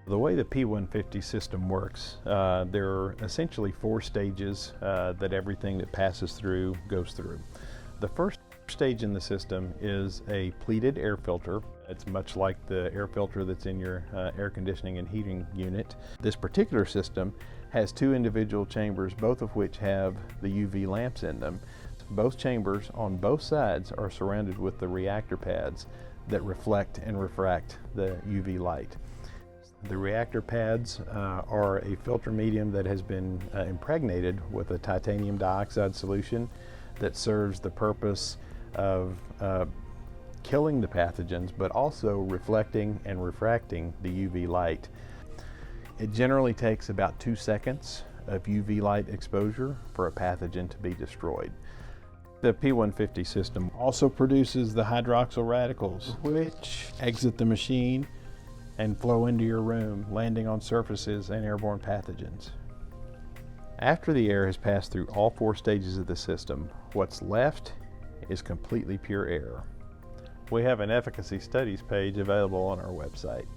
The way the P150 system works, there are essentially 4 stages that everything that passes through goes through. The first stage in the system is a pleated air filter. It's much like the air filter that's in your air conditioning and heating unit. This particular system has 2 individual chambers, both of which have the UV lamps in them. Both chambers on both sides are surrounded with the reactor pads that reflect and refract the UV light. The reactor pads are a filter medium that has been impregnated with a titanium dioxide solution that serves the purpose of killing the pathogens, but also reflecting and refracting the UV light. It generally takes about 2 seconds of UV light exposure for a pathogen to be destroyed. The P150 system also produces the hydroxyl radicals, which exit the machine and flow into your room, landing on surfaces and airborne pathogens. After the air has passed through all 4 stages of the system, what's left is completely pure air. We have an efficacy studies page available on our website.